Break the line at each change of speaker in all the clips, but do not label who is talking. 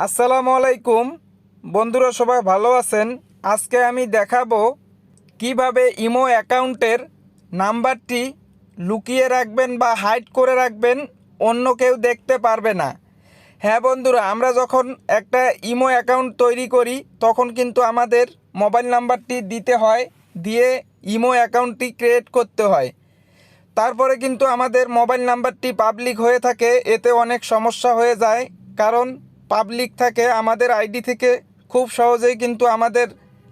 আসসালামু আলাইকুম বন্ধুরা, সবাই ভালো আছেন। আজকে আমি দেখাবো কিভাবে ইমো অ্যাকাউন্টের নাম্বারটি লুকিয়ে রাখবেন বা হাইড করে রাখবেন, অন্য কেউ দেখতে পারবে না। হ্যাঁ বন্ধুরা, আমরা যখন একটা ইমো অ্যাকাউন্ট তৈরি করি তখন কিন্তু আমাদের মোবাইল নাম্বারটি দিতে হয়, দিয়ে ইমো অ্যাকাউন্টটি ক্রিয়েট করতে হয়। তারপরে কিন্তু আমাদের মোবাইল নাম্বারটি পাবলিক হয়ে থাকে, এতে অনেক সমস্যা হয়ে যায়। কারণ পাবলিক থাকে, আমাদের আইডি থেকে খুব সহজেই কিন্তু আমাদের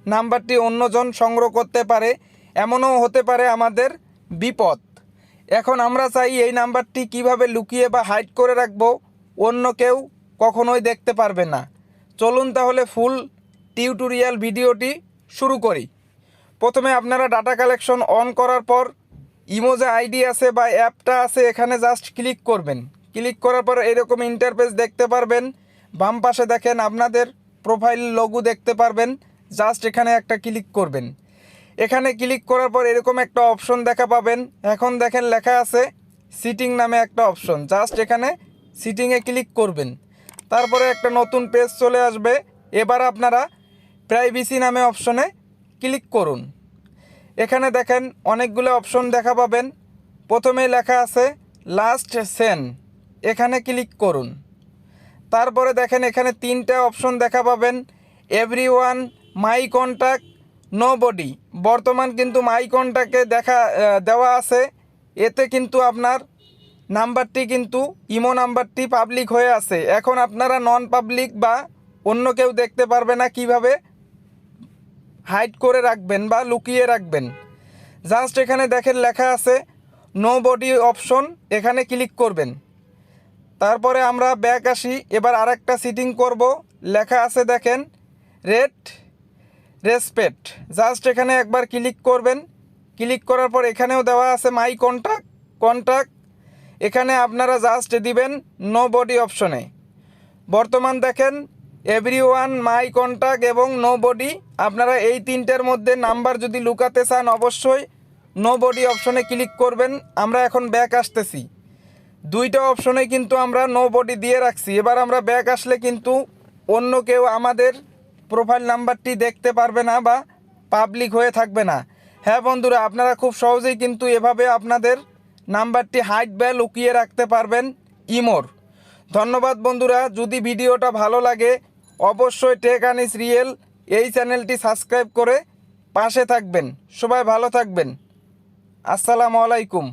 নাম্বারটি অন্যজন সংগ্রহ করতে পারে, এমনও হতে পারে আমাদের বিপদ। এখন আমরা চাই এই নাম্বারটি কিভাবে লুকিয়ে বা হাইড করে রাখবো, অন্য কেউ কখনোই দেখতে পারবে না। চলুন তাহলে ফুল টিউটোরিয়াল ভিডিওটি শুরু করি। প্রথমে আপনারা ডাটা কালেকশন অন করার পর ইমো যে আইডি আছে বা অ্যাপটা আছে এখানে জাস্ট ক্লিক করবেন। ক্লিক করার পর এরকম ইন্টারফেস দেখতে পারবেন। বাম পাশে দেখেন আপনাদের প্রোফাইল লোগো দেখতে পারবেন, জাস্ট এখানে একটা ক্লিক করবেন। এখানে ক্লিক করার পর এরকম একটা অপশন দেখা পাবেন। এখন দেখেন লেখা আছে সিটিং নামে একটা অপশন, জাস্ট এখানে সিটিংয়ে ক্লিক করবেন। তারপরে একটা নতুন পেজ চলে আসবে। এবার আপনারা প্রাইভেসি নামে অপশনে ক্লিক করুন। এখানে দেখেন অনেকগুলো অপশন দেখা পাবেন। প্রথমে লেখা আছে লাস্ট সেন, এখানে ক্লিক করুন। তারপরে দেখেন এখানে তিনটা অপশন দেখা পাবেন, everyone, my contact, nobody. বর্তমান কিন্তু মাই কন্ট্যাক্টে দেওয়া আছে, এতে কিন্তু আপনার নাম্বারটি কিন্তু ইমো নাম্বারটি পাবলিক হয়ে আছে। এখন আপনারা নন পাবলিক বা অন্য কেউ দেখতে পারবে না, কিভাবে হাইড করে রাখবেন বা লুকিয়ে রাখবেন। জাস্ট এখানে দেখেন লেখা আছে নো বডি অপশন, এখানে ক্লিক করবেন। তারপরে আমরা ব্যাক আসি, এবার আরেকটা সিটিং করব। লেখা আছে দেখেন রেট রেসপেক্ট, জাস্ট এখানে একবার ক্লিক করবেন। ক্লিক করার পর এখানেও দেওয়া আছে মাই কন্ট্যাক্ট, এখানে আপনারা জাস্ট দিবেন নো বডি অপশনে। বর্তমান দেখেন এভরিওয়ান, মাই কন্ট্যাক্ট এবং নো বডি, আপনারা এই তিনটের মধ্যে নাম্বার যদি লুকাতে চান অবশ্যই নো বডি অপশনে ক্লিক করবেন। আমরা এখন ব্যাক আসতেছি, দুইটা অপশনে কিন্তু আমরা নো বডি দিয়ে রাখছি। এবার আমরা ব্যাক আসলে কিন্তু অন্য কেউ আমাদের প্রোফাইল নাম্বারটি দেখতে পারবে না বা পাবলিক হয়ে থাকবে না। হ্যাঁ বন্ধুরা, আপনারা খুব সহজেই কিন্তু এভাবে আপনাদের নাম্বারটি হাইড বা লুকিয়ে রাখতে পারবেন ইমোর। ধন্যবাদ বন্ধুরা, যদি ভিডিওটা ভালো লাগে অবশ্যই টেক আনিস রিয়েল এই চ্যানেলটি সাবস্ক্রাইব করে পাশে থাকবেন। সবাই ভালো থাকবেন। আসসালামু আলাইকুম।